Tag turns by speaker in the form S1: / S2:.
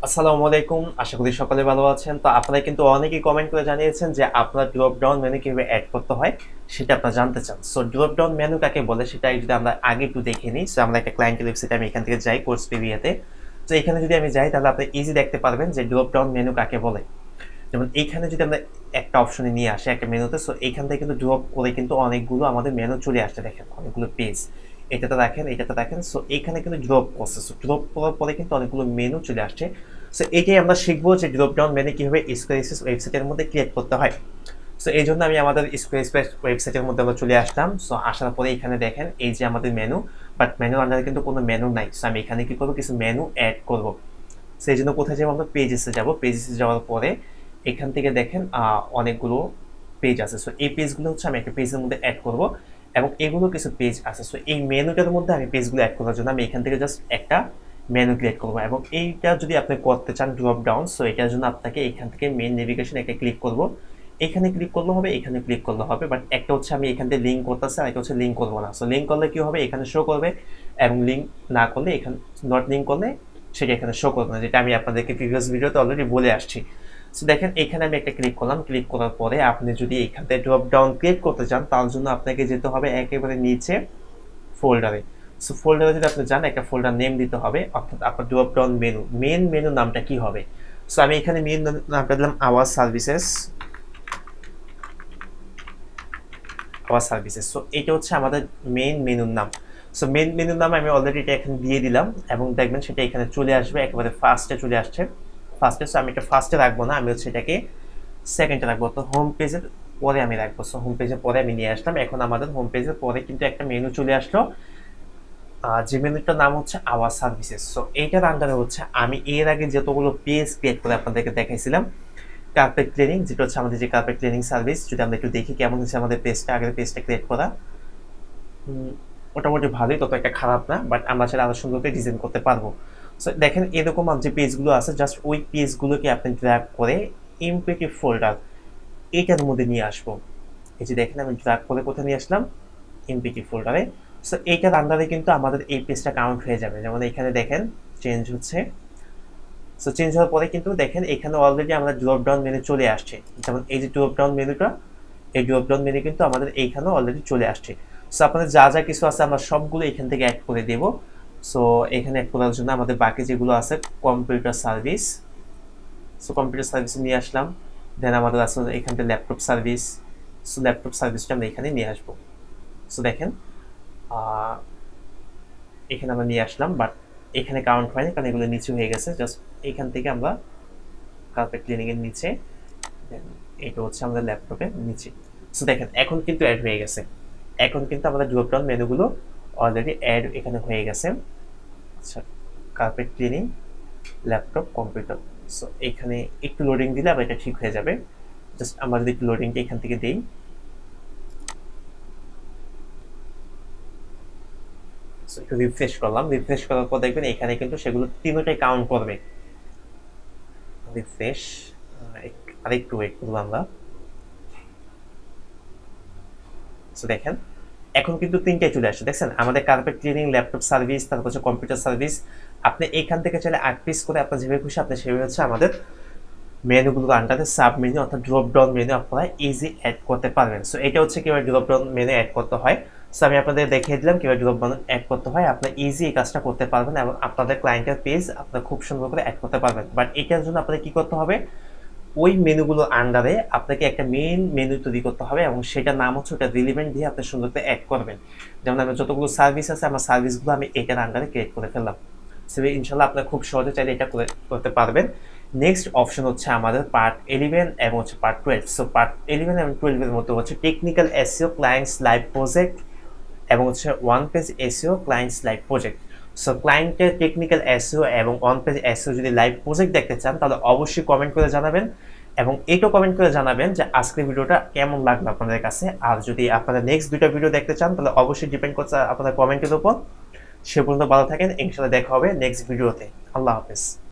S1: আসসালামু আলাইকুম, আশা করি সকলে ভালো আছেন। তো আপনারা কিন্তু অনেকেই কমেন্ট করে জানিয়েছেন যে আপনার ড্রপ ডাউন মেনু কিভাবে অ্যাড করতে হয় সেটা আপনারা জানতে চান। সো ড্রপ ডাউন মেনু কাকে বলে সেটা যদি আমরা আগে একটু দেখে নিই। সো আমরা একটা ক্লায়েন্টের ওয়েবসাইটে আমি এখান থেকে যাই কোর্স প্রিভিয়াতে। তো এখানে যদি আমি যাই তাহলে আপনি ইজি দেখতে পারবেন যে ড্রপ ডাউন মেনু কাকে বলে। যেমন এইখানে যদি আমরা একটা অপশনে নিয়ে আসি একটা মেনুতে, সো এইখান থেকে কিন্তু ড্রপ করে কিন্তু অনেকগুলো আমাদের মেনু চলে আসছে, দেখেন অনেকগুলো পেজ। এটাতে দেখেন সো এইখানে কিন্তু ড্রপ করছে। সো ড্রপ করার পরে কিন্তু অনেকগুলো মেনু চলে আসছে। সো এইটাই আমরা শিখবো যে ড্রপ ডাউন মেনু কিভাবে স্কোয়ারস্পেস ওয়েবসাইটের মধ্যে ক্রিয়েট করতে হয়। সো এই জন্য আমি আমাদের স্কোয়ারস্পেস ওয়েবসাইটের মধ্যে আমরা চলে আসলাম। সো আসার পরে এখানে দেখেন এই যে আমাদের মেনু, বাট মেনুর আন্ডারে কিন্তু কোনো মেনু নাই। সো আমি এখানে কি করবো, কিছু মেনু অ্যাড করবো। সেই জন্য কোথায় যাবো, আমরা পেজেসে যাবো। পেজেসে যাওয়ার পরে এখান থেকে দেখেন অনেকগুলো পেজ আছে। সো এই পেজগুলো হচ্ছে আমি একটা পেজের মধ্যে অ্যাড করব, এবং এগুলো কিছু পেজ আছে। সো এই মেনুটার মধ্যে আমি পেজগুলো অ্যাড করার জন্য আমি এখান থেকে জাস্ট একটা মেনু ক্রিয়েট করবো, এবং এইটা যদি আপনি করতে চান ড্রপ ডাউন, সো এটার জন্য আপনাকে এখান থেকে মেন নেভিগেশন একটা ক্লিক করব। এখানে ক্লিক করলে হবে, এখানে ক্লিক করলে হবে, বাট একটা হচ্ছে আমি এখান থেকে লিঙ্ক করতেছি, আর একটা হচ্ছে লিঙ্ক করবো না। সো লিঙ্ক করলে কি হবে, এখানে শো করবে, এবং লিঙ্ক না করলে, এখানে নট লিঙ্ক করলে সেটা এখানে শো করবে না, যেটা আমি আপনাদেরকে প্রিভিয়াস ভিডিওতে অলরেডি বলে আসছি। সো দেখেন এখানে আমি একটা ক্লিক করলাম। ক্লিক করার পরে আপনি যদি এখান থেকে ড্রপ ডাউন ক্রিয়েট করতে চান তার জন্য আপনাকে যেতে হবে একেবারে নিচে ফোল্ডারে। সো ফোল্ডারে যদি আপনি যান, একটা ফোল্ডার নেম দিতে হবে, অর্থাৎ আপনার drop down menu, main menu নামটা কি হবে। সো আমি এখানে মেন নামটা দিলাম our services. Our services, so এটা হচ্ছে আমাদের মেন মেনুর নাম। সো মেন মেনুর নাম আমি অলরেডি এটা এখানে দিয়ে দিলাম, এবং দেখবেন সেটা এখানে চলে আসবে, একেবারে ফার্স্টে চলে আসছে। ফার্স্টে, সো আমি এটা ফার্স্টে রাখবো না, আমি হচ্ছে এটাকে সেকেন্ডে রাখবো। তো হোম পেজের পরে আমি রাখবো। সো হোম পেজের পরে আমি নিয়ে আসলাম। এখন আমাদের হোম পেজের পরে কিন্তু একটা মেনু চলে আসলো, যে মেনুটার নাম হচ্ছে আওয়ার সার্ভিসেস। সো এইটার আন্ডারে হচ্ছে আমি এর আগে যতগুলো পেজ ক্রিয়েট করে আপনাদেরকে দেখাইছিলাম, কার্পেট ক্লিনিং, যেটা হচ্ছে আমাদের যে কার্পেট ক্লিনিং সার্ভিস, যদি আমরা একটু দেখি কেমন হচ্ছে আমাদের পেজটা, আগের পেজটা ক্রিয়েট করা। মোটামুটি ভালোই, তত একটা খারাপ না, বাট আমরা সেটা আরো সুন্দর করে ডিজাইন করতে পারবো। সো দেখেন এরকম যে পেজগুলো আছে, জাস্ট ওই পেজগুলোকে আপনি ড্র্যাগ করে এমপিটি ফোল্ডার এইটার মধ্যে নিয়ে আসবো। এই যে দেখেন আমি ড্র্যাগ করে কোথায় নিয়ে আসলাম, এমপিটি ফোল্ডারে। সো এইটার আন্ডারে কিন্তু আমাদের এই পেজটা কাউন্ট হয়ে যাবে। যেমন এখানে দেখেন চেঞ্জ হচ্ছে। সো চেঞ্জ হওয়ার পরে কিন্তু দেখেন এখানে অলরেডি আমরা ড্রপ ডাউন মেনু চলে আসছে। যেমন এই যে ড্রপ ডাউন মেনুটা, এই ড্রপ ডাউন মেনু কিন্তু আমাদের এইখানেও অলরেডি চলে আসছে। সো আপনাদের যা যা কিছু আছে আমরা সবগুলো এখান থেকে অ্যাড করে দেব। সো এখানে অ্যাড করার জন্য আমাদের বাকি যেগুলো আছে, কম্পিউটার সার্ভিস। সো কম্পিউটার সার্ভিসে নিয়ে আসলাম। দেন আমাদের আছে এখান থেকে ল্যাপটপ সার্ভিস। সো ল্যাপটপ সার্ভিসটা আমরা এখানে নিয়ে আসবো। সো দেখেন এখানে আমরা নিয়ে আসলাম, বাট এখানে কাউন্ট হয়নি কারণ এগুলো নিচে হয়ে গেছে। জাস্ট এখান থেকে আমরা কার্পেট ক্লিনিং এর নিচে, এটা হচ্ছে আমাদের ল্যাপটপের নিচে। সো দেখেন এখন কিন্তু অ্যাড হয়ে গেছে। এখন কিন্তু আমাদের ড্রপ ডাউন মেনুগুলো অলরেডি অ্যাড এখানে হয়ে গেছে। আচ্ছা, carpet cleaning, laptop, computer. So এখানে একটু লোডিং দিলে আবার এটা ঠিক হয়ে যাবে। জাস্ট আমরা যদি একটু লোডিংটা এখান থেকে দিই, সো একটু রিফ্রেশ করলাম। রিফ্রেশ করার পর দেখবেন এখানে কিন্তু সেগুলো তিনটাই কাউন্ট করবে। রিফ্রেশ, আরেকটু ওয়েট করবো আমরা। সো দেখেন এখন কিন্তু তিনটাই চলে আসছে। দেখছেন আমাদের কার্পেট ক্লিনিং, ল্যাপটপ সার্ভিস, তারপর হচ্ছে কম্পিউটার সার্ভিস। আপনি এখান থেকে চাইলে 8 পিস করে আপনার যেভাবে খুশি আপনি সেভাবে হচ্ছে আমাদের মেনুগুলো আন্ডারে সাব মেনু অর্থাৎ ড্রপ ডাউন মেনু আপনারা ইজি অ্যাড করতে পারবেন। সো এটা হচ্ছে কিভাবে ড্রপ ডাউন মেনু অ্যাড করতে হয়। সো আমি আপনাদের দেখিয়ে দিলাম কিভাবে ড্রপ ডাউন অ্যাড করতে হয়। আপনার ইজি এই কাজটা করতে পারবেন, এবং আপনাদের ক্লায়েন্টের পেজ আপনারা খুব সুন্দর করে অ্যাড করতে পারবেন। বাট এটার জন্য আপনাদের কি করতে হবে, ওই মেনুগুলোর আন্ডারে আপনাকে একটা মেইন মেনু তৈরি করতে হবে, এবং সেটার নাম হচ্ছে ওটা রিলিভেন্ট দিয়ে আপনি সুন্দর করে অ্যাড করবেন। যেমন আমার যতগুলো সার্ভিস আছে, আমার সার্ভিসগুলো আমি এটার আন্ডারে ক্রিয়েট করে ফেললাম। সো ইনশাল্লাহ আপনারা খুব সহজে চাইলে এটা করতে পারবেন। নেক্সট অপশন হচ্ছে আমাদের পার্ট 11 এবং হচ্ছে পার্ট 12। সো পার্ট 11 এবং 12 এর মধ্যে হচ্ছে technical SEO, clients live project, এবং হচ্ছে one page SEO, clients live project. So ক্লায়েন্টের টেকনিক্যাল এসইও এবং অন পেজ এসইও যদি লাইভ প্রজেক্ট দেখতে চান তাহলে অবশ্যই কমেন্ট করে জানাবেন, এবং এটাও কমেন্ট করে জানাবেন যে আজকের ভিডিওটা কেমন লাগলো আপনাদের কাছে। আর যদি আপনারা নেক্সট দুইটা ভিডিও দেখতে চান তাহলে অবশ্যই ডিপেন্ড করছে আপনাদের কমেন্টের উপর। সে পর্যন্ত ভালো থাকেন, ইনশাআল্লাহ দেখা হবে নেক্সট ভিডিওতে। আল্লাহ হাফেজ।